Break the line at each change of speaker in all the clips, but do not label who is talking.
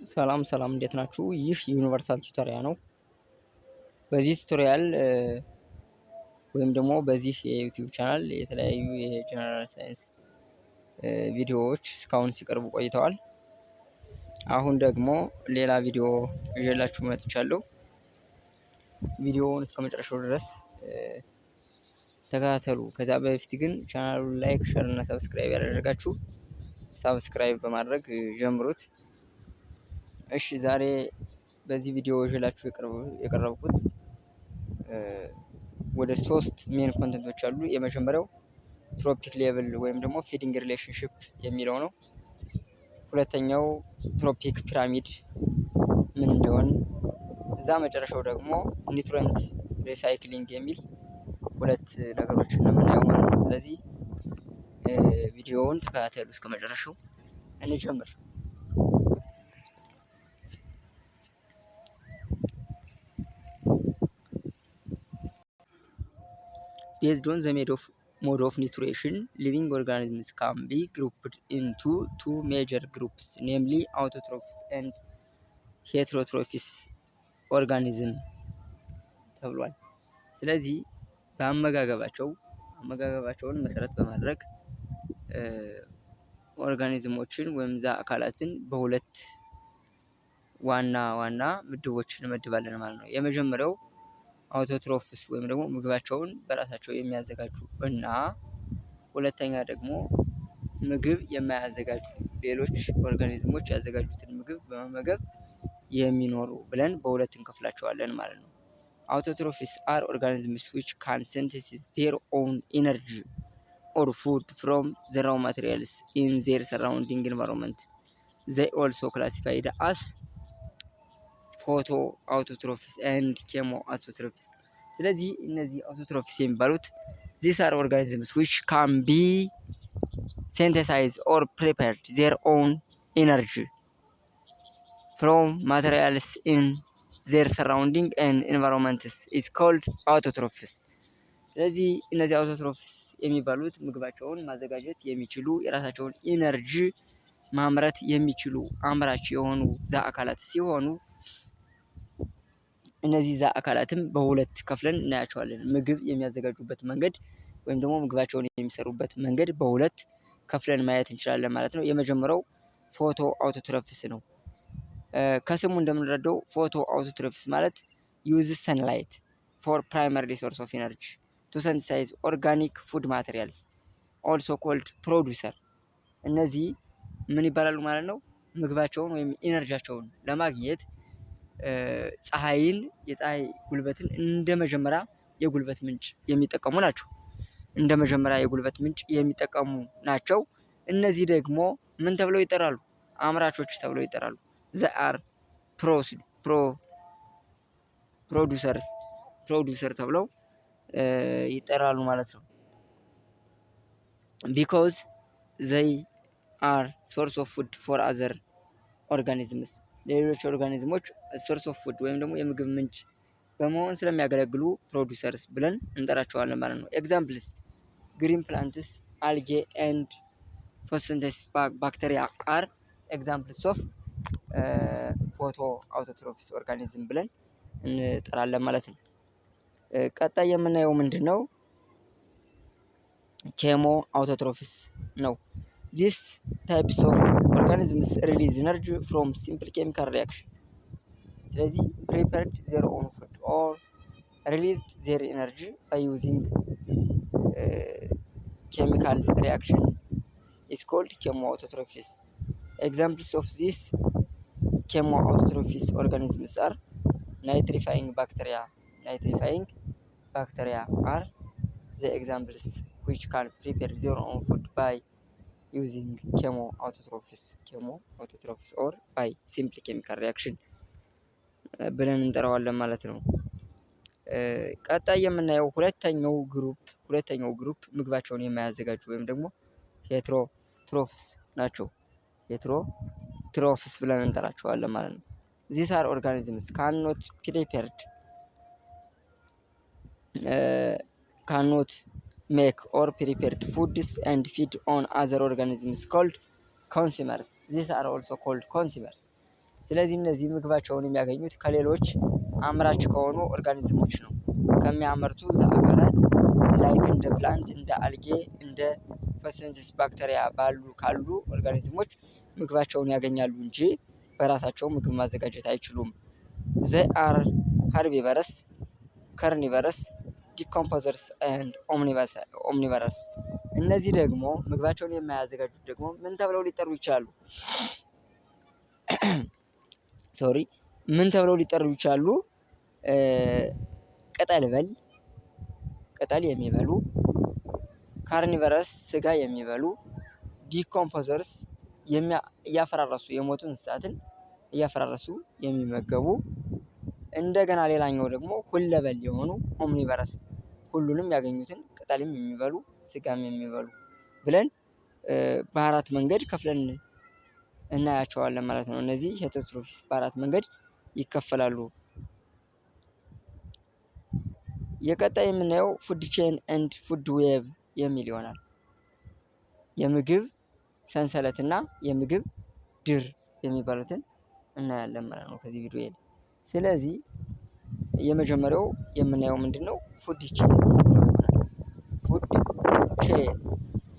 ሰላም እንዴት ናችሁ? ይህ ዩኒቨርሳል ቱቶሪያል ነው። በዚህ ቱቶሪያል ወይም ደግሞ በዚህ የዩቲዩብ ቻናል የተለያዩ የጀነራል ሳይንስ ቪዲዮዎች እስካሁን ሲቀርቡ ቆይተዋል። አሁን ደግሞ ሌላ ቪዲዮ ይዤላችሁ መጥቻለሁ። ቪዲዮውን እስከ መጨረሻው ድረስ ተከታተሉ። ከዛ በፊት ግን ቻናሉን ላይክ፣ ሸር እና ሰብስክራይብ ያደረጋችሁ ሰብስክራይብ በማድረግ ጀምሩት። እሺ ዛሬ በዚህ ቪዲዮ ይዤላችሁ የቀረብኩት ወደ 3 ሜን ኮንተንቶች አሉ። የመጀመሪያው ትሮፒክ ሌቭል ወይም ደግሞ ፊዲንግ ሪሌሽንሺፕ የሚለው ነው። ሁለተኛው ትሮፒክ ፒራሚድ ምን እንደሆነ፣ እዛ መጨረሻው ደግሞ ኒውትረንት ሪሳይክሊንግ የሚል ሁለት ነገሮችን ነው የምናየው ማለት ነው። ስለዚህ ቪዲዮውን ተከታተሉ እስከ መጨረሻው። እንጀምር። Based on the mode of nutrition, living organisms can be grouped into two major groups, namely autotrophs and heterotrophs organism ተብሏል። ስለዚህ በአመጋገባቸውን መሰረት በማድረግ ኦርጋኒዝሞችን ወይም አካላትን በሁለት ዋና ምድቦችን እንመድባለን ማለት ነው። የመጀመሪያው አውቶትሮፍስ ወይም ደግሞ ምግባቸውን በራሳቸው የሚያዘጋጁ እና ሁለተኛ ደግሞ ምግብ የማያዘጋጁ ሌሎች ኦርጋኒዝሞች ያዘጋጁትን ምግብ በመመገብ የሚኖሩ ብለን በሁለት እንከፍላቸዋለን ማለት ነው። አውቶትሮፍስ አር ኦርጋኒዝምስ which can synthesize their own energy or food from the raw materials in their surrounding environment. They also classified as photo autotrophs and chemo autotrophs. ስለዚህ እነዚህ አውቶትሮፍስ የሚባሉት these are organisms which can be synthesize or prepared their own energy from materials in their surrounding and environments is called autotrophs. ስለዚህ እነዚህ አውቶትሮፍስ የሚባሉት ምግባቸውን ማዘጋጀት የሚችሉ የራሳቸውን ኢነርጂ ማምረት የሚችሉ አምራች የሆኑ አካላት ሲሆኑ እነዚህ አካላትም በሁለት ከፍለን እናያቸዋለን። ምግብ የሚያዘጋጁበት መንገድ ወይም ደግሞ ምግባቸውን የሚሰሩበት መንገድ በሁለት ከፍለን ማየት እንችላለን ማለት ነው። የመጀመሪያው ፎቶ አውቶትሮፍስ ነው። ከስሙ እንደምንረዳው ፎቶ አውቶትሮፍስ ማለት ዩዝ ሰንላይት ፎር ፕራይመሪ ሶርስ ኦፍ ኤነርጂ ቱ ሲንተሳይዝ ኦርጋኒክ ፉድ ማቴሪያልስ ኦልሶ ኮልድ ፕሮዲውሰር። እነዚህ ምን ይባላሉ ማለት ነው? ምግባቸውን ወይም ኢነርጂያቸውን ለማግኘት የፀሐይ ጉልበትን እንደ መጀመሪያ የጉልበት ምንጭ የሚጠቀሙ ናቸው። እነዚህ ደግሞ ምን ተብለው ይጠራሉ? አምራቾች ተብለው ይጠራሉ። they are ፕሮዲውሰር ተብለው ይጠራሉ ማለት ነው። because they are source of food for other organisms ለሌሎች ኦርጋኒዝሞች ሶርስ ኦፍ ፉድ ወይም ደግሞ የምግብ ምንጭ በመሆን ስለሚያገለግሉ ፕሮዲውሰርስ ብለን እንጠራቸዋለን ማለት ነው። ኤግዛምፕልስ ግሪን ፕላንትስ፣ አልጌ ኤንድ ፎቶሲንተሲስ ባክቴሪያ አር ኤግዛምፕልስ ኦፍ ፎቶ አውቶትሮፍስ ኦርጋኒዝም ብለን እንጠራለን ማለት ነው። ቀጣይ የምናየው ምንድን ነው? ኬሞ አውቶትሮፍስ ነው። These types of organisms release energy from simple chemical reaction. ስለዚህ prepared their own food or released their energy by using chemical reaction is called chemoautotrophies. Examples of these chemoautotrophies organisms are nitrifying bacteria are the examples which can prepare their own food by using chemoautotrophies or by simple chemical reaction ብለን እንጠራዋለን ማለት ነው። ቀጣይ የምናየው ሁለተኛው ግሩፕ ምግባቸውን የማያዘጋጁ ወይም ደግሞ ሄትሮትሮፍስ ናቸው። ሄትሮትሮፍስ ብለን እንጠራቸዋለን ማለት ነው። these are organisms cannot make or prepared foods and feed on other organisms called consumers. These are also called consumers. ስለዚህ እነዚህ ምግባቸውን የሚያገኙት ከሌሎች አምራች ከሆኑ ኦርጋኒዝሞች ነው። ከሚያመርቱ አካላት ላይክ እንደ ፕላንት፣ እንደ አልጌ፣ እንደ ፎቶሲንተሲስ ባክቴሪያ ካሉ ኦርጋኒዝሞች ምግባቸውን ያገኛሉ እንጂ በራሳቸው ምግብ ማዘጋጀት አይችሉም። ዘይ አር ሃርቢቨረስ፣ ከርኒቨረስ፣ ዲኮምፖዘርስ ኤንድ ኦምኒቨረስ። እነዚህ ደግሞ ምግባቸውን የማያዘጋጁት ደግሞ ምን ተብለው ሊጠሩ ይችላሉ? ምን ተብለው ሊጠሩ ይችላሉ? ቅጠል በል፣ ቅጠል የሚበሉ፣ ካርኒቨረስ ስጋ የሚበሉ፣ ዲኮምፖዘርስ እያፈራረሱ የሞቱ እንስሳትን እያፈራረሱ የሚመገቡ፣ እንደገና ሌላኛው ደግሞ ሁለበል የሆኑ ኦምኒቨረስ ሁሉንም ያገኙትን ቅጠልም የሚበሉ ስጋም የሚበሉ ብለን በአራት መንገድ ከፍለን እናያቸዋለን ማለት ነው። እነዚህ ሄተሮትሮፊስ በአራት መንገድ ይከፈላሉ። የቀጣይ የምናየው ፉድ ቼን ኤንድ ፉድ ዌብ የሚል ይሆናል። የምግብ ሰንሰለትና የምግብ ድር የሚባሉትን እናያለን ማለት ነው ከዚህ ቪዲዮ ላይ። ስለዚህ የመጀመሪያው የምናየው ምንድነው? ፉድ ቼን የሚለው ይሆናል። ፉድ ቼን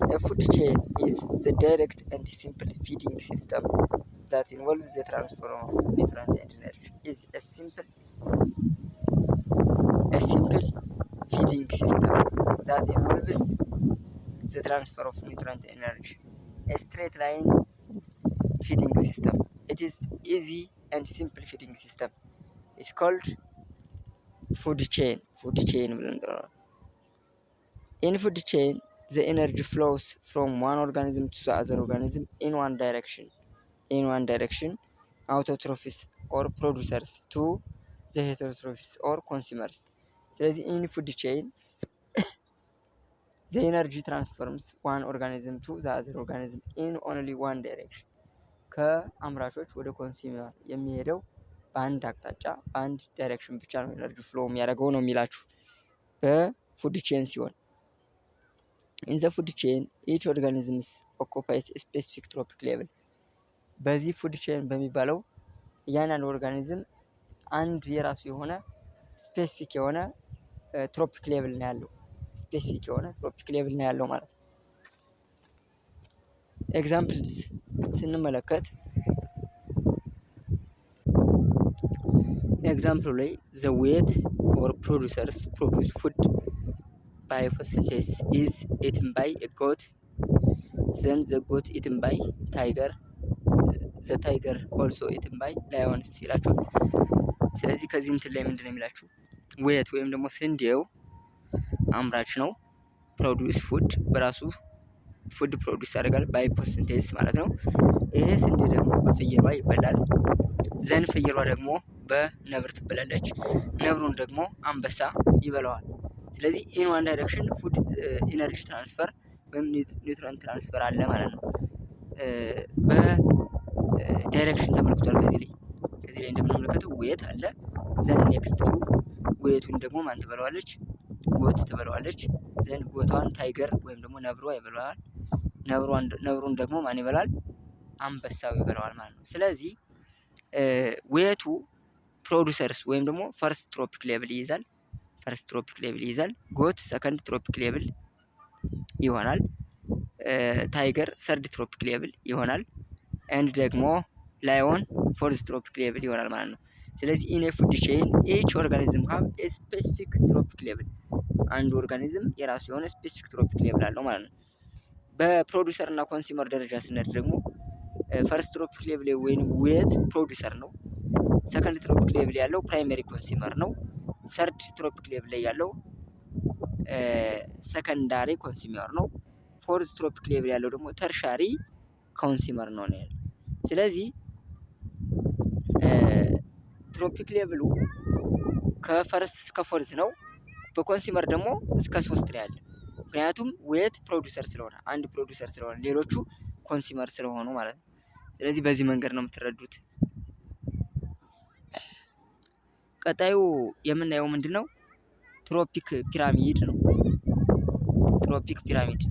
A food chain is the direct and simple feeding system that involves the transfer of nutrients and energy. Is a simple feeding system that involves the transfer of nutrients and energy. A straight line feeding system. It is easy and simple feeding system. It's called food chain. Food chain. In food chain, the energy flows from one organism to the other organism in one direction, autotrophs or producers to the heterotrophs or consumers. ስለዚህ in food chain the energy transforms one organism to the other organism in only one direction. ከአምራቾች ወደ ኮንሱመር የሚሄደው በአንድ አቅጣጫ በአንድ ዳይሬክሽን ብቻ ነው ኤነርጂ ፍሎ የሚያደርገው ነው የሚላችሁ በፉድ ቼን ሲሆን in the food chain each organism occupies a specific trophic level. በዚህ ፉድ ቼን በሚባለው እያንዳንዱ ኦርጋኒዝም አንድ የራሱ የሆነ ስፔሲፊክ የሆነ ትሮፒክ ሌቭል ነው ያለው። ስፔሲፊክ የሆነ ትሮፒክ ሌቭል ነው ያለው ማለት ነው። ኤግዛምፕልስ ስንመለከት ኤግዛምፕሉ ላይ the weight or producers produce food by photosynthesis is eaten by a goat, then the goat eaten by tiger, the tiger also eaten by lions ይላችኋል። ስለዚህ ከዚህ እንትን ላይ ምንድነው የሚላችሁ ዌት ወይም ደግሞ ስንዴው አምራች ነው። ፕሮዲውስ ፉድ በራሱ ፉድ ፕሮዲውስ ያደርጋል ባይ ፎቶሲንቴሲስ ማለት ነው። ይሄ ስንዴ ደግሞ በፍየሏ ይበላል። ዘን ፍየሏ ደግሞ በነብር ትበላለች። ነብሩን ደግሞ አንበሳ ይበላዋል። ስለዚህ ኢን ዋን ዳይሬክሽን ፉድ ኢነርጂ ትራንስፈር ወይም ኒውትሪየንት ትራንስፈር አለ ማለት ነው። በዳይሬክሽን ተመልክቷል። ከዚህ ላይ እንደምንመለከተው ዌት አለ። ዘን ኔክስት ቱ ዌቱን ደግሞ ማን ትበለዋለች? ጎት ትበለዋለች። ዘን ጎቷን ታይገር ወይም ደግሞ ነብሯ ይበላዋል። ነብሩን ደግሞ ማን ይበላል? አንበሳው ይበላዋል ማለት ነው። ስለዚህ ዌቱ ፕሮዲውሰርስ ወይም ደግሞ ፈርስት ትሮፒክ ሌቭል ይይዛል። ጎት ሰከንድ ትሮፒክ ሌቭል ይሆናል። ታይገር ሰርድ ትሮፒክ ሌቭል ይሆናል። ኤንድ ደግሞ ላዮን ፎርዝ ትሮፒክ ሌቭል ይሆናል ማለት ነው። ስለዚህ ኢን ፉድ ቼን ኤች ኦርጋኒዝም ሃቭ ኤ ስፔሲፊክ ትሮፒክ ሌቭል። አንዱ ኦርጋኒዝም የራሱ የሆነ ስፔሲፊክ ትሮፒክ ሌቭል አለው ማለት ነው። በፕሮዲውሰር እና ኮንሱመር ደረጃ ስንሄድ ደግሞ ፈርስት ትሮፒክ ሌቭል ወይም ዌት ፕሮዲውሰር ነው። ሰከንድ ትሮፒክ ሌቭል ያለው ፕራይመሪ ኮንሱመር ነው። ሰርድ ትሮፒክ ሌቭል ላይ ያለው ሰከንዳሪ ኮንሱመር ነው። ፎርዝ ትሮፒክ ሌቭል ያለው ደግሞ ተርሻሪ ኮንሱመር ነው ያለው። ስለዚህ ትሮፒክ ሌቭሉ ከፈርስት እስከ ፎርዝ ነው። በኮንሱመር ደግሞ እስከ 3 ላይ ያለ። ምክንያቱም ዌት ፕሮዲውሰር ስለሆነ አንድ ፕሮዲውሰር ስለሆነ ሌሎቹ ኮንሱመር ስለሆኑ ማለት ነው። ስለዚህ በዚህ መንገድ ነው የምትረዱት። ቀጣዩ የምናየው ምንድነው? ትሮፒክ ፒራሚድ ነው። ትሮፒክ ፒራሚድ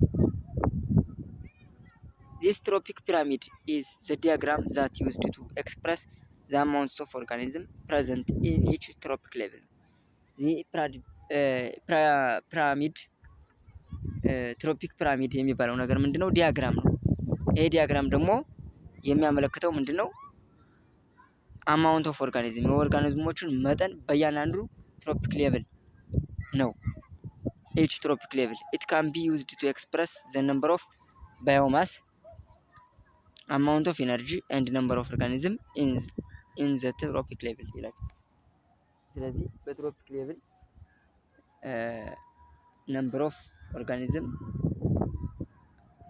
This tropic pyramid is the diagram that used to express the amounts of organism present in each trophic level። ይህ ፒራሚድ ትሮፒክ ፒራሚድ የሚባለው ነገር ምንድነው? ዲያግራም ነው። ይሄ ዲያግራም ደግሞ የሚያመለክተው ምንድነው? አማውንት ኦፍ ኦርጋኒዝም የኦርጋኒዝሞችን መጠን በእያንዳንዱ ትሮፒክ ሌቭል ነው። each tropic level it can be used to express the number of biomass, amount of energy and number of organism in the tropic level ይላል። ስለዚህ በትሮፒክ ሌቭል number of organism,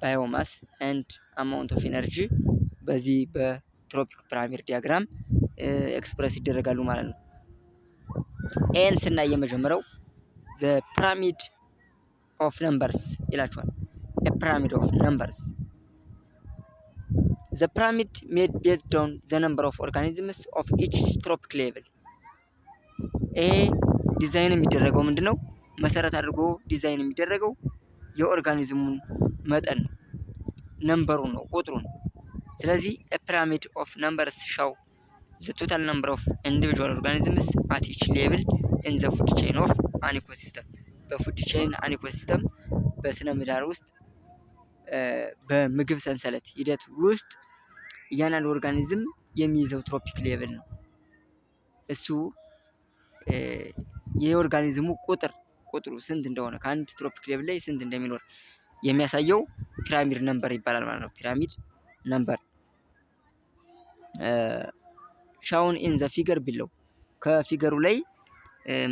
biomass and amount of energy በዚህ በትሮፒክ ፒራሚድ ዲያግራም ኤክስፕረስ ይደረጋሉ ማለት ነው። ኤን ስናይ የመጀመሪያው the pyramid of numbers ይላችኋል። a pyramid of numbers the pyramid made based on the number of organisms of each tropic level። ይሄ ዲዛይን የሚደረገው ምንድነው? መሰረት አድርጎ ዲዛይን የሚደረገው የኦርጋኒዝሙን መጠን ነው፣ ነምበሩን ነው፣ ቁጥሩን። ስለዚህ a pyramid of numbers show the total number of individual organisms at each level in the food chain of an ecosystem። በፉድ ቼን አን ኢኮሲስተም በስነ ምህዳር ውስጥ በምግብ ሰንሰለት ሂደት ውስጥ እያንዳንዱ ኦርጋኒዝም የሚይዘው ትሮፒክ ሌቭል ነው። እሱ የኦርጋኒዝሙ ቁጥሩ ስንት እንደሆነ ከአንድ ትሮፒክ ሌቭል ላይ ስንት እንደሚኖር የሚያሳየው ፒራሚድ ነምበር ይባላል ማለት ነው። ፒራሚድ ነምበር ሻውን ኢን ዘ ፊገር ቢለው ከፊገሩ ላይ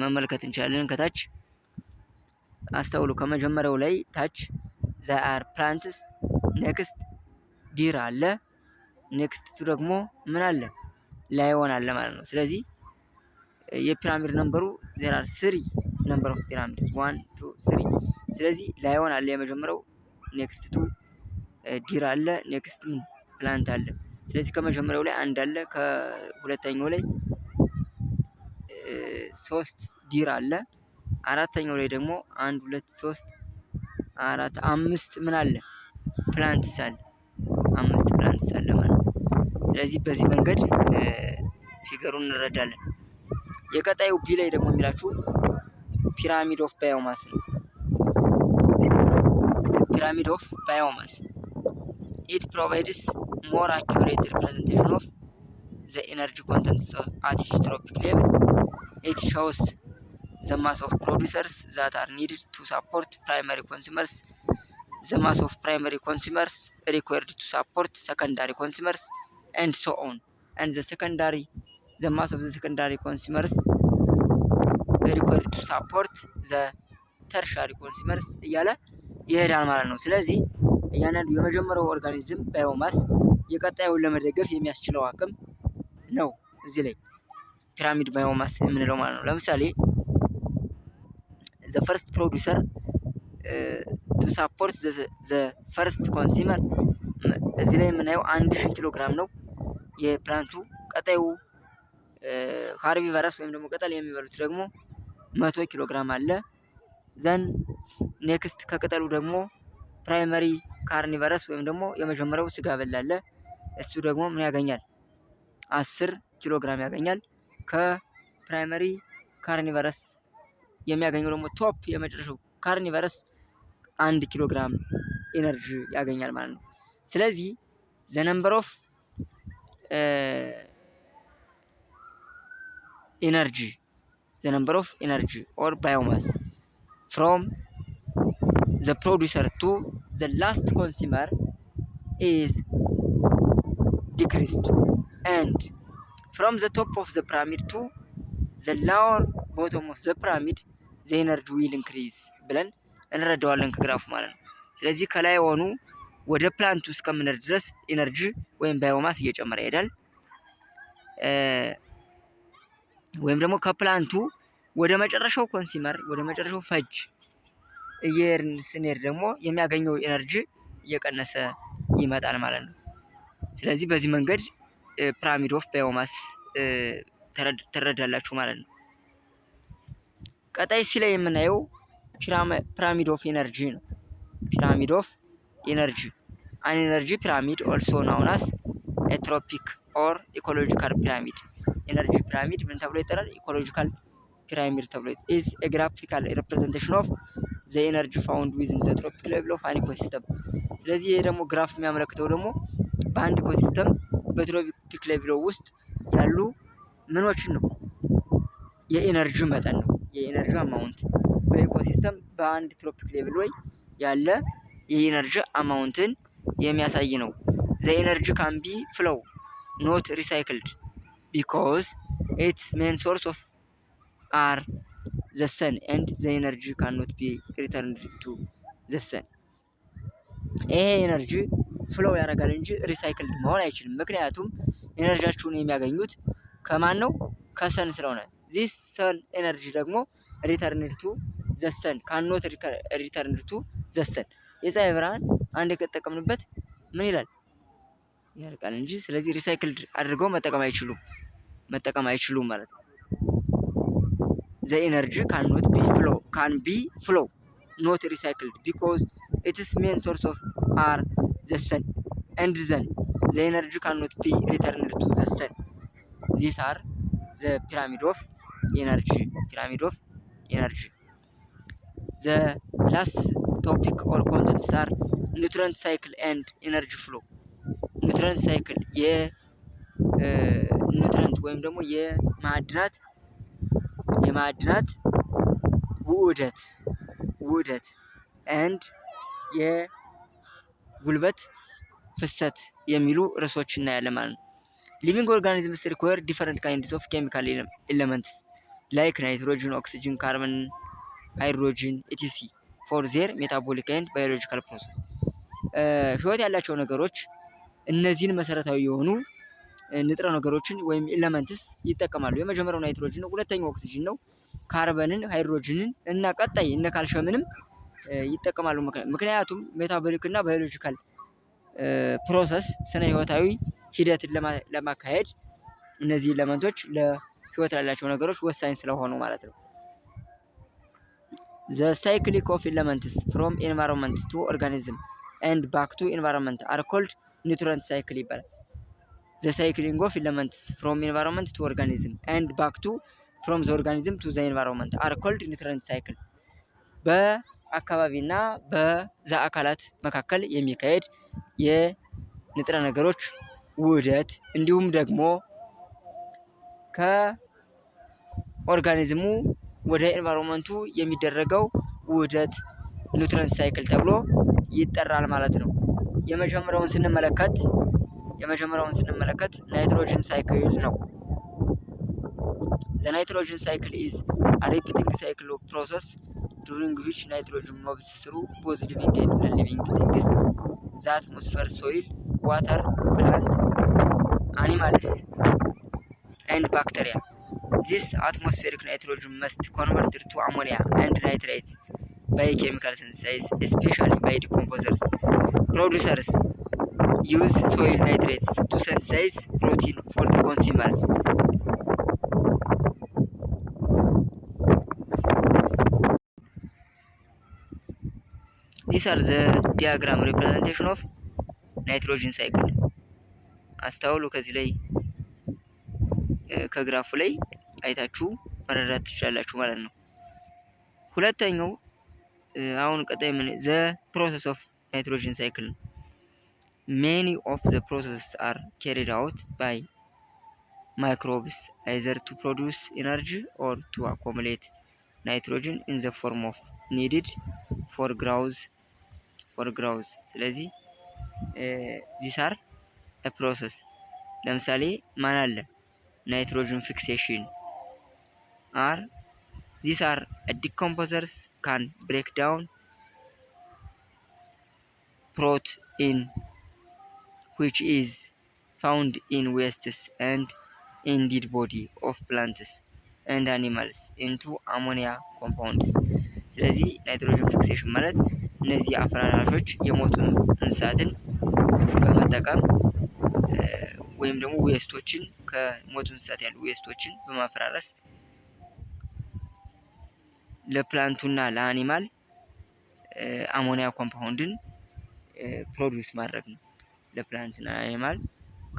መመልከት እንችላለን። ከታች አስተውሉ። ከመጀመሪያው ላይ ታች ዘ አር ፕላንትስ፣ ኔክስት ዲር አለ፣ ኔክስት ቱ ደግሞ ምን አለ? ላይሆን አለ ማለት ነው። ስለዚህ የፒራሚድ ነምበሩ ዜር አር ስሪ ነምበር ኦፍ ፒራሚድ 1 2 3። ስለዚህ ላይሆን አለ የመጀመሪያው፣ ኔክስት ቱ ዲር አለ፣ ኔክስት ምን ፕላንት አለ። ስለዚህ ከመጀመሪያው ላይ አንድ አለ፣ ከሁለተኛው ላይ 3 ዲር አለ፣ አራተኛው ላይ ደግሞ 1 2 3 4 5 ምን አለ? ፕላንትስ አለ፣ 5 ፕላንትስ አለ ማለት ነው። ስለዚህ በዚህ መንገድ ፊገሩን እንረዳለን። የቀጣዩ ቢ ላይ ደግሞ የሚላችሁ ፒራሚድ ኦፍ ባዮማስ ነው። ፒራሚድ ኦፍ ባዮማስ it provides more accurate representation of the energy contents at each tropic level. It shows the mass of producers that are needed to support primary consumers, the mass of primary consumers required to support secondary consumers, and so on. And the mass of the secondary consumers required to support the tertiary consumers እያለ ይሄዳል ማለት ነው። ስለዚህ እያንዳንዱ የመጀመሪያው ኦርጋኒዝም ባዮማስ የቀጣዩን ለመደገፍ የሚያስችለው አቅም ነው እዚህ ላይ ፒራሚድ ባዮማስ የምንለው ማለት ነው። ለምሳሌ the first producer to support the first consumer እዚህ ላይ የምናየው 1000 ኪሎ ግራም ነው የፕላንቱ። ቀጣዩ ካርኒቨረስ ወይም ደግሞ ቅጠል የሚበሉት ደግሞ 100 ኪሎ ግራም አለ። ዘን ኔክስት ከቅጠሉ ደግሞ ፕራይመሪ ካርኒቨረስ ወይም ደግሞ የመጀመሪያው ስጋ በል አለ። እሱ ደግሞ ምን ያገኛል? 10 ኪሎ ግራም ያገኛል። ከፕራይመሪ ካርኒቨረስ የሚያገኘው ደግሞ ቶፕ የመጨረሻው ካርኒቨረስ 1 ኪሎ ግራም ኤነርጂ ያገኛል ማለት ነው። ስለዚህ the number of energy or biomass from the producer to the last consumer is decreased, and from the top of the pyramid to the lower bottom of the pyramid the energy will increase ብለን እንረዳዋለን ከግራፉ ማለት ነው። ስለዚህ ከላይ ሆኑ ወደ ፕላንቱ እስከምንደርስ ድረስ ኢነርጂ ወይም ባዮማስ እየጨመረ ይሄዳል። ወይም ደግሞ ከፕላንቱ ወደ መጨረሻው ኮንሱመር ወደ መጨረሻው ፈጅ እየሄድን ስንሄድ ደግሞ የሚያገኘው ኤነርጂ እየቀነሰ ይመጣል ማለት ነው። ስለዚህ በዚህ መንገድ ፒራሚድ ኦፍ ባዮማስ ትረዳላችሁ ማለት ነው። ቀጣይ ሲ ላይ የምናየው ፒራሚድ ኦፍ ኤነርጂ ነው። ፒራሚድ ኦፍ ኤነርጂ አን ኤነርጂ ፒራሚድ ኦልሶ ናውን አስ ትሮፒክ ኦር ኢኮሎጂካል ፒራሚድ። ኤነርጂ ፒራሚድ ምን ተብሎ ይጠራል? ኢኮሎጂካል ፒራሚድ ተብሎ ኢዝ ኤ ግራፊካል ሪፕሬዘንቴሽን ኦፍ ዘ ኤነርጂ ፋውንድ ዊዝን ዘ ትሮፒክ ሌቭል ኦፍ አን ኢኮሲስተም። ስለዚህ ይሄ ደግሞ ግራፍ የሚያመለክተው ደግሞ በአንድ ኢኮሲስተም በትሮፒክ ሌቭል ውስጥ ያሉ ምኖችን ነው? የኤነርጂ መጠን ነው። የኤነርጂ አማውንት በኢኮሲስተም በአንድ ትሮፒክ ሌቭል ላይ ያለ የኤነርጂ አማውንትን የሚያሳይ ነው። ዘ ኤነርጂ ካን ቢ ፍሎው ኖት ሪሳይክልድ ቢኮዝ ኢትስ ሜን ሶርስ ኦፍ አር ዘ ሰን ኤንድ ዘ ኤነርጂ ካን ኖት ቢ ሪተርንድ ቱ ዘ ሰን። ይሄ ኤነርጂ ፍሎው ያደርጋል እንጂ ሪሳይክልድ መሆን አይችልም። ምክንያቱም ኤነርጂያችሁን የሚያገኙት ከማን ነው? ከሰን ስለሆነ ዚስ ሰን ኤነርጂ ደግሞ ሪተርንድ ቱ ዘ ሰን ካን ኖት ሪተርንድ ቱ ዘ ሰን። የፀሐይ ብርሃን አንድ ከተጠቀምንበት ምን ይላል? ያልቃል እንጂ። ስለዚህ ሪሳይክልድ አድርገው መጠቀም አይችሉም ማለት ነው። ዘ ኤነርጂ ካን ቢ ፍሎ ኖት ሪሳይክልድ ቢኮዝ ኢትስ ሜን ሶርስ ኦፍ አር ዘ ሰን ኤንድ ዘን ዘ ኤነርጂ ካን ኖት ቢ ሪተርንድ ቱ ዘ ሰን። ዚስ አር ዘ ፒራሚድ ኦፍ ኤነርጂ። ዘ ላስት ቶፒክ ኦር ኮንተንትስ አር ኒውትረንት ሳይክል ኤንድ ኤነርጂ ፍሎ። ኒውትረንት ሳይክል የኒውትረንት ወይም ደግሞ የማዕድናት ውህደት ኤንድ የጉልበት ፍሰት የሚሉ ርዕሶች እናያለን ማለት ነው። ሊቪንግ ኦርጋኒዝምስ ሪኳየር ዲፈረንት ካይንድስ ኦፍ ኬሚካል ኤሌመንትስ ላይክ ናይትሮጅን፣ ኦክሲጅን፣ ካርበን፣ ሃይድሮጅን ኢቲሲ ፎር ዜር ሜታቦሊክ ኤንድ ባዮሎጂካል ፕሮሰስ። ህይወት ያላቸው ነገሮች እነዚህን መሰረታዊ የሆኑ ንጥረ ነገሮችን ወይም ኤሌመንትስ ይጠቀማሉ። የመጀመሪያው ናይትሮጅን ነው። ሁለተኛው ኦክሲጅን ነው። ካርበንን፣ ሃይድሮጅንን እና ቀጣይ እነ ካልሽየምንም ይጠቀማሉ። ምክንያቱም ሜታቦሊክ እና ባዮሎጂካል ፕሮሰስ ስነ ህይወታዊ ሂደትን ለማካሄድ እነዚህ ኤሌመንቶች ለህይወት ላላቸው ነገሮች ወሳኝ ስለሆኑ ማለት ነው። ዘ ሳይክሊክ ኦፍ ኤሌመንትስ ፍሮም ኤንቫይሮንመንት ቱ ኦርጋኒዝም ኤንድ ባክ ቱ ኤንቫይሮንመንት አር ኮልድ ኒውትረንት ሳይክል ይባላል። ዘ ሳይክሊንግ ኦፍ ኤሌመንትስ ፍሮም ኤንቫይሮንመንት ቱ ኦርጋኒዝም ኤንድ ባክ ቱ ፍሮም ዘ ኦርጋኒዝም ቱ ዘ ኤንቫይሮንመንት አር ኮልድ ኒውትረንት ሳይክል። በአካባቢና በዛ አካላት መካከል የሚካሄድ የንጥረ ነገሮች ውህደት እንዲሁም ደግሞ ከኦርጋኒዝሙ ወደ ኤንቫይሮንመንቱ የሚደረገው ውህደት ኒውትረንት ሳይክል ተብሎ ይጠራል ማለት ነው። የመጀመሪያውን ስንመለከት ናይትሮጅን ሳይክል ነው። ዘ ናይትሮጅን ሳይክል ኢዝ አ ሪፒቲንግ ሳይክል ኦፍ ፕሮሰስ during which nitrogen moves through both living and non-living things, the atmosphere, soil, water, plant, animals, and bacteria. This atmospheric nitrogen must convert to ammonia and nitrates by chemical synthesis, especially by decomposers. Producers use soil nitrates to synthesize protein for the consumers. These are the diagram representation of nitrogen cycle. አስተውሉ። ከዚህ ላይ ከግራፉ ላይ አይታችሁ መረዳት ትችላላችሁ ማለት ነው። ሁለተኛው አሁን ቀጣይ ምን ዘ ፕሮሰስ ኦፍ ናይትሮጅን ሳይክል ነው። Many of the processes are carried out by microbes either to produce energy or to accumulate nitrogen in the form of needed for growth. ስለዚህ these are a process። ለምሳሌ ማን አለ? ናይትሮጅን ፊክሴሽን are these are decomposers can break down protein which is found in wastes and in dead body of plants and animals into ammonia compounds። ስለዚህ ናይትሮጅን ፊክሴሽን ማለት እነዚህ አፈራራሾች የሞቱ እንስሳትን በመጠቀም ወይም ደግሞ ዌስቶችን ከሞቱ እንስሳት ያሉ ዌስቶችን በማፈራረስ ለፕላንቱና ለአኒማል አሞኒያ ኮምፓውንድን ፕሮዲውስ ማድረግ ነው። ለፕላንትና አኒማል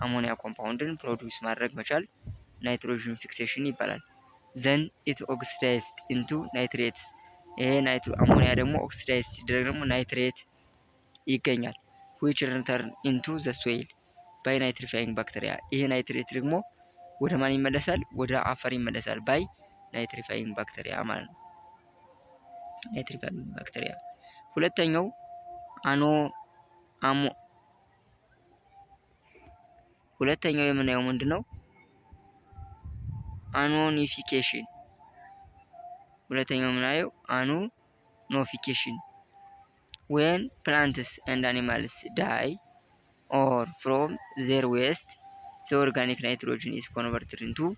አሞኒያ ኮምፓውንድን ፕሮዲውስ ማድረግ መቻል ናይትሮጅን ፊክሴሽን ይባላል። ዘን ኢት ኦክሲዳይዝድ ኢንቱ ናይትሬትስ። ይሄ አሞኒያ ደግሞ ኦክሲዳይዝ ሲደረግ ደግሞ ናይትሬት ይገኛል። ዊች ሪተርን ኢንቱ ዘ ሶይል ባይ ናይትሪፋይንግ ባክቴሪያ። ይሄ ናይትሬት ደግሞ ወደ ማን ይመለሳል? ወደ አፈር ይመለሳል ባይ ናይትሪፋይንግ ባክቴሪያ ማለት ነው። ናይትሪፋይንግ ባክቴሪያ። ሁለተኛው ሁለተኛው የምናየው ምንድን ነው? አኖኒፊኬሽን። ሁለተኛው የምናየው አኖኒፊኬሽን when plants and animals die or from their waste the organic nitrogen is converted into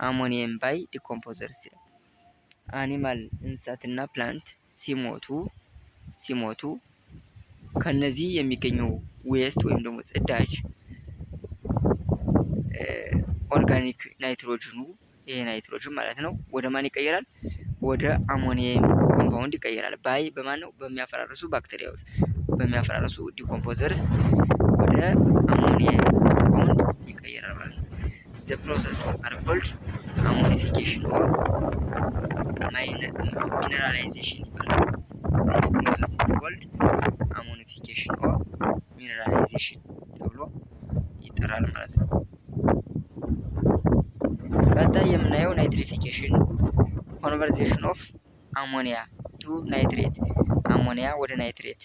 ammonium by decomposers። አኒማል እንስሳትና ፕላንት ሲሞቱ ከነዚህ የሚገኘው ዌስት ወይም ደግሞ ጽዳጅ ኦርጋኒክ ናይትሮጅኑ ይሄ ናይትሮጅን ማለት ነው ወደ ማን ይቀየራል? ወደ አሞኒየም ኮምፓውንድ ይቀየራል። ባይ በማን ነው? በሚያፈራርሱ ባክቴሪያዎች፣ በሚያፈራርሱ ዲኮምፖዘርስ ወደ አሞኒየም ኮምፓውንድ ይቀየራል ማለት ነው። ዘ ፕሮሰስ አር ኮልድ አሞኒፊኬሽን ኦር ሚነራላይዜሽን ይባላል። ዚስ ፕሮሰስ ኢዝ ኮልድ አሞኒፊኬሽን ኦር ሚነራላይዜሽን ተብሎ ይጠራል ማለት ነው። ቀጣይ የምናየው ናይትሪፊኬሽን ኮንቨርዜሽን ኦፍ አሞኒያ ቱ ናይትሬት። አሞኒያ ወደ ናይትሬት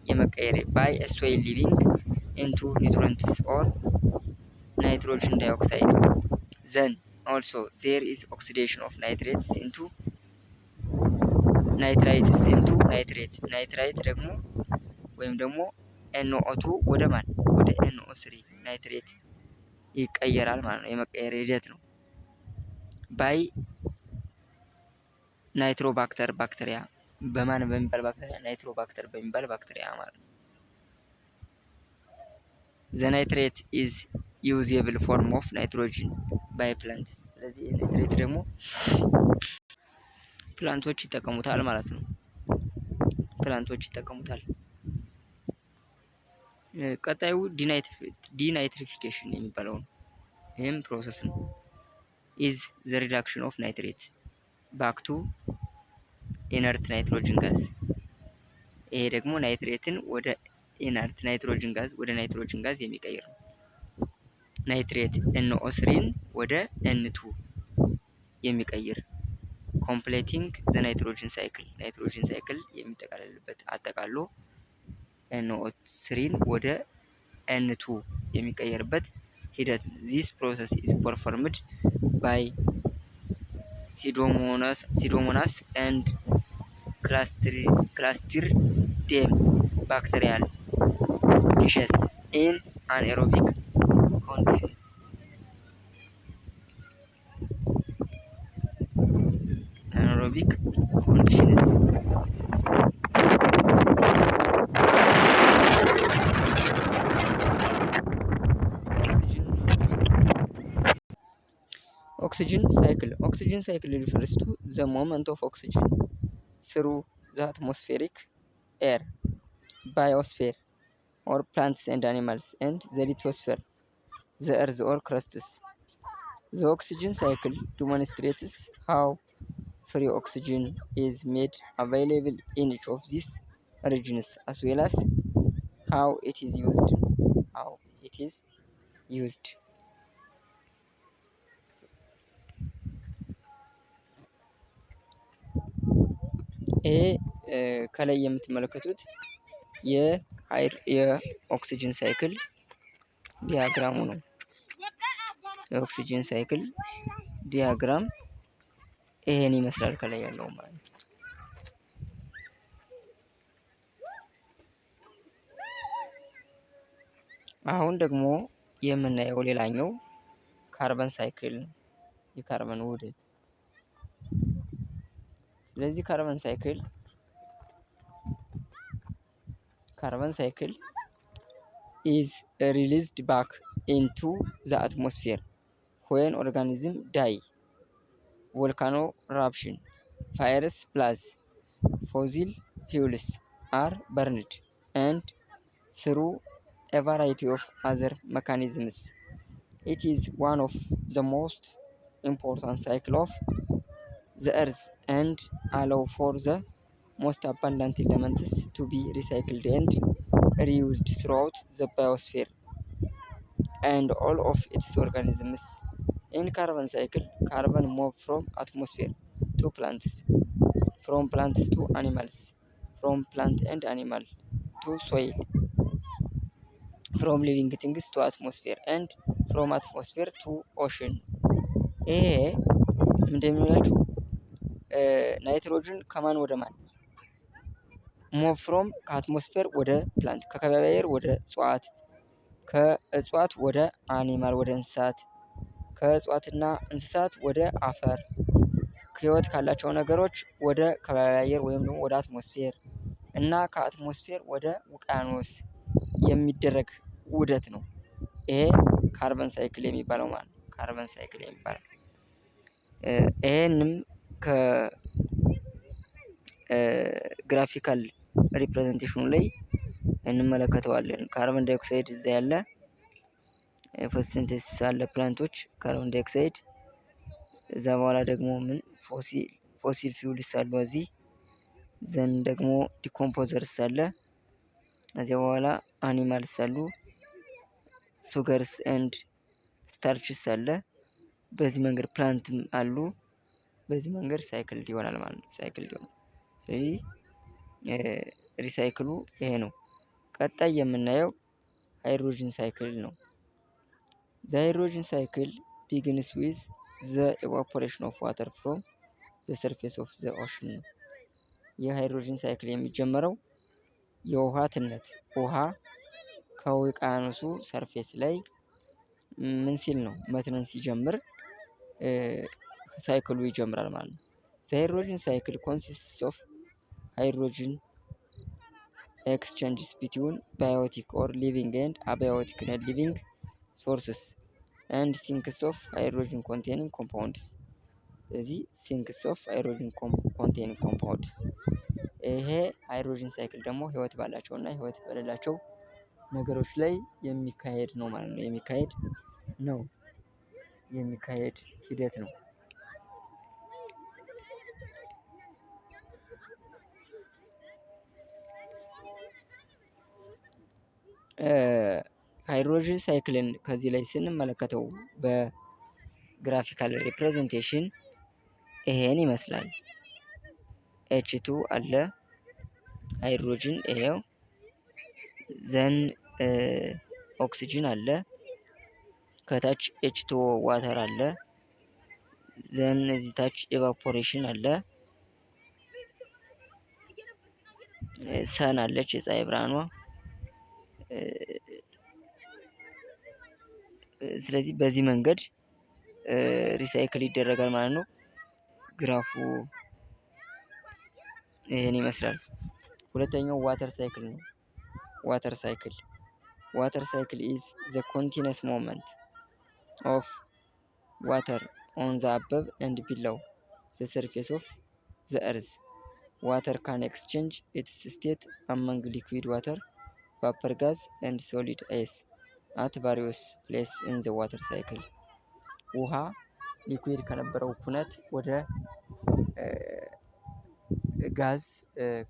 የመቀየር ባይ ሶይል ሊቪንግ ኢንቱ ኒውትሪየንትስ ኦር ናይትሮጅን ዳይኦክሳይድ። ዘን ኦልሶ ዜር ኢዝ ኦክሲዴሽን ኦፍ ናይትሬትስ ኢንቱ ናይትሬት። ናይትራይት ደግሞ ወይም ደግሞ NO2 ወደ ማን? ወደ NO3 ናይትሬት ይቀየራል ማለት ነው። የመቀየር ሂደት ነው። ባይ ናይትሮባክተር ባክቴሪያ። በማን በሚባል ባክቴሪያ? ናይትሮባክተር በሚባል ባክቴሪያ ማለት ነው። ዘ ናይትሬት ኢዝ ዩዜብል ፎርም ኦፍ ናይትሮጅን ባይ ፕላንትስ። ስለዚህ ናይትሬት ደግሞ ፕላንቶች ይጠቀሙታል ማለት ነው። ፕላንቶች ይጠቀሙታል። ቀጣዩ ዲናይትሪፊኬሽን የሚባለው ነው። ይህም ፕሮሰስ ነው። ኢዝ ዘ ሪዳክሽን ኦፍ ናይትሬት ባክ ቱ ኢነርት ናይትሮጅን ጋዝ። ይሄ ደግሞ ናይትሬትን ወደ ኢነርት ናይትሮጅን ጋዝ የሚቀይር ነው። ናይትሬት NO3ን ወደ N2 የሚቀይር ኮምፕሌቲንግ ዘ ናይትሮጅን ሳይክል የሚጠቃለልበት አጠቃሎ NO3ን ወደ N2 የሚቀየርበት ሂደት። ዚስ ፕሮሰስ ኢዝ ፐርፎርምድ ባይ ሲዶሞናስ ኤንድ ክላስትሪዲየም ባክቴሪያል ስፒሺስ ኢን አናኤሮቢክ ኮንዲሽንስ። Oxygen cycle refers to the movement of oxygen through the atmospheric air, biosphere, or plants and animals, and the lithosphere, the earth or crusts. The oxygen cycle demonstrates how free oxygen is made available in each of these regions, as well as how it is used. ይሄ ከላይ የምትመለከቱት የኦክሲጅን ሳይክል ዲያግራሙ ነው። የኦክሲጅን ሳይክል ዲያግራም ይሄን ይመስላል ከላይ ያለው ማለት ነው። አሁን ደግሞ የምናየው ሌላኛው ካርበን ሳይክል፣ የካርበን ውህደት። ስለዚህ ካርበን ሳይክል is released back into the atmosphere when organisms die, volcano eruption, fires plus fossil fuels are burned, and through a variety of other mechanisms. It is one of the most important cycle of the earth and allow for the most abundant elements to be recycled and reused throughout the biosphere and all of its organisms. In carbon cycle, carbon move from atmosphere to plants, from plants to animals, from plant and animal to soil, from living things to atmosphere and from atmosphere to ocean. ይሄ እንደሚላችሁ ናይትሮጅን ከማን ወደ ማን ሞቭ ፍሮም ከአትሞስፌር ወደ ፕላንት ከከባቢ አየር ወደ እጽዋት ከእጽዋት ወደ አኒማል ወደ እንስሳት ከእጽዋትና እንስሳት ወደ አፈር ህይወት ካላቸው ነገሮች ወደ ከባቢ አየር ወይም ደግሞ ወደ አትሞስፌር እና ከአትሞስፌር ወደ ውቅያኖስ የሚደረግ ውህደት ነው። ይሄ ካርበን ሳይክል የሚባለው ማለት ነው። ካርበን ሳይክል የሚባለው ይሄንም ከግራፊካል ሪፕሬዘንቴሽኑ ላይ እንመለከተዋለን። ካርበን ዳይኦክሳይድ እዛ ያለ ፎቶሲንቴሲስ አለ ፕላንቶች ካርበን ዳይኦክሳይድ እዛ በኋላ ደግሞ ምን ፎሲል ፊውልስ አሉ እዚህ ዘን ደግሞ ዲኮምፖዘርስ አለ እዚያ በኋላ አኒማልስ አሉ ሱገርስ ኤንድ ስታርችስ አለ በዚህ መንገድ ፕላንትም አሉ በዚህ መንገድ ሳይክል ይሆናል ማለት ነው። ሳይክል ይሆናል። ስለዚህ ሪሳይክሉ ይሄ ነው። ቀጣይ የምናየው ሃይድሮጅን ሳይክል ነው። ዘ ሃይድሮጅን ሳይክል ቢግንስ ዊዝ ዘ ኤቫፖሬሽን ኦፍ ዋተር ፍሮም ዘ ሰርፌስ ኦፍ ዘ ኦሽን ነው። የሃይድሮጅን ሳይክል የሚጀመረው የውሃ ትነት ውሃ ከውቅያኖሱ ሰርፌስ ላይ ምን ሲል ነው መትነን ሲጀምር ሳይክሉ ይጀምራል ማለት ነው። ዘ ሃይድሮጅን ሳይክል ኮንሲስትስ ኦፍ ሃይድሮጅን ኤክስቼንጅስ ቢትዊን ባዮቲክ ኦር ሊቪንግ ኤንድ አባዮቲክ ነን ሊቪንግ ሶርስስ ኤንድ ሲንክስ ኦፍ ሃይድሮጅን ኮንቴኒንግ ኮምፓውንድስ። ስለዚህ ሲንክስ ኦፍ ሃይድሮጅን ኮንቴኒንግ ኮምፓውንድስ ይሄ ሃይድሮጅን ሳይክል ደግሞ ህይወት ባላቸው እና ህይወት በሌላቸው ነገሮች ላይ የሚካሄድ ነው ማለት ነው። የሚካሄድ ሂደት ነው። ሃይድሮጅን ሳይክልን ከዚህ ላይ ስንመለከተው በግራፊካል ሪፕሬዘንቴሽን ይሄን ይመስላል። ኤች2 አለ ሃይድሮጅን ይሄው ዘን ኦክሲጅን አለ ከታች ኤች2 ዋተር አለ ዘን እዚህ ታች ኤቫፖሬሽን አለ ሰን አለች የፀሐይ ብርሃኗ። ስለዚህ በዚህ መንገድ ሪሳይክል ይደረጋል ማለት ነው። ግራፉ ይሄን ይመስላል። ሁለተኛው ዋተር ሳይክል ነው። ዋተር ሳይክል ኢዝ ዘ ኮንቲነስ ሞመንት ኦፍ ዋተር ኦን ዘ አበብ ኤንድ ቢላው ዘ ሰርፌስ ኦፍ ዘ እርዝ ዋተር ካን ኤክስቼንጅ ኢትስ ስቴት አመንግ ሊኩዊድ ዋተር ቫፐር ጋዝ ኤንድ ሶሊድ አይስ አት ቫሪዮስ ፕሌስ ኢን ዘ ዋተር ሳይክል። ውሃ ሊኩዊድ ከነበረው ኩነት ወደ ጋዝ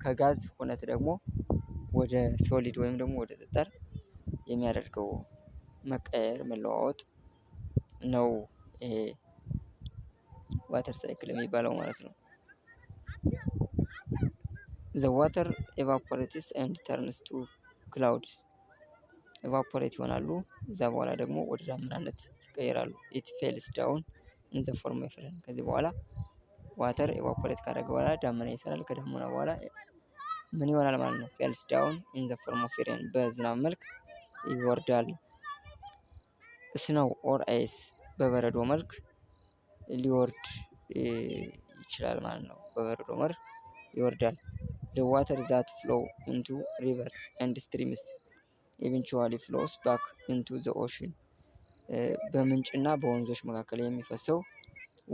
ከጋዝ ኩነት ደግሞ ወደ ሶሊድ ወይም ደግሞ ወደ ጠጠር የሚያደርገው መቀየር መለዋወጥ ነው ይሄ ዋተር ሳይክል የሚባለው ማለት ነው። ዘ ዋተር ኤቫፖሬትስ ኤንድ ተርንስ ቱ ክላውድስ ኤቫፖሬት ይሆናሉ እዛ በኋላ ደግሞ ወደ ዳመናነት ይቀየራሉ። ኢት ፌልስ ዳውን ኢን ዘ ፎርም ኦፍ ሬን። ከዚህ በኋላ ዋተር ኤቫፖሬት ካደረገ በኋላ ዳመና ይሰራል። ከዳመና በኋላ ምን ይሆናል ማለት ነው? ፌልስ ዳውን ኢን ዘ ፎርም ኦፍ ሬን በዝናብ መልክ ይወርዳል። ስኖው ኦር አይስ በበረዶ መልክ ሊወርድ ይችላል ማለት ነው። በበረዶ መልክ ይወርዳል። ዘ ዋተር ዛት ፍሎው ኢንቱ ሪቨር ኤንድ ስትሪምስ ኢቨንቹዋሊ ፍሎውስ ባክ ኢንቱ ዘ ኦሽን። በምንጭና በወንዞች መካከል የሚፈሰው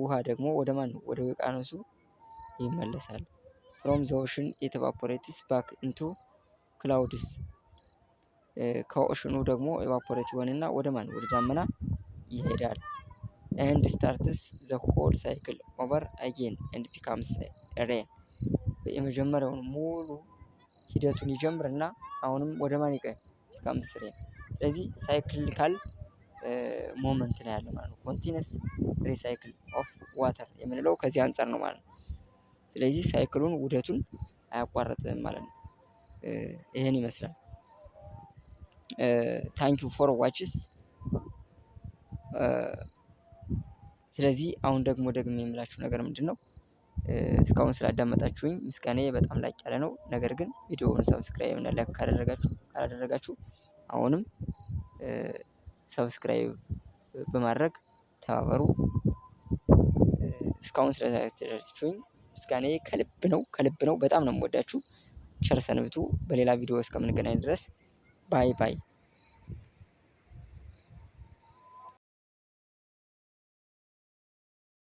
ውሃ ደግሞ ወደ ማን ነው? ወደ ውቅያኖሱ ይመለሳል። ፍሮም ዘ ኦሽን ኢት ኤቫፖሬትስ ባክ ኢንቱ ክላውድስ ከኦሽኑ ደግሞ ኤቫፖሬት ይሆንና ወደ ማን ወደ ዳመና ይሄዳል። ኤንድ ስታርትስ ዘ ሆል ሳይክል ኦቨር አጌን ኤንድ ቢካምስ ሬን። የመጀመሪያውን ሙሉ ሂደቱን ይጀምርና አሁንም ወደ ማን ቢካምስ ሬን። ስለዚህ ሳይክሊካል ሞመንት ነው ያለው ማለት ነው። ኮንቲነስ ሪሳይክል ኦፍ ዋተር የምንለው ከዚህ አንፃር ነው ማለት ነው። ስለዚህ ሳይክሉን ውደቱን አያቋርጥም ማለት ነው። ይሄን ይመስላል። ታንኪዩ ፎር ዋችስ። ስለዚህ አሁን ደግሞ የምላችሁ ነገር ምንድነው? እስካሁን ስላዳመጣችሁኝ ምስጋናዬ በጣም ላቅ ያለ ነው። ነገር ግን ቪዲዮውን ሰብስክራይብ እና ላይክ ካላደረጋችሁ አሁንም ሰብስክራይብ በማድረግ ተባበሩ። እስካሁን ስለተከታተላችሁኝ ምስጋናዬ ከልብ ነው። በጣም ነው የምወዳችሁ። ቸር ሰንብቱ። በሌላ ቪዲዮ እስከምንገናኝ ድረስ ባይ ባይ።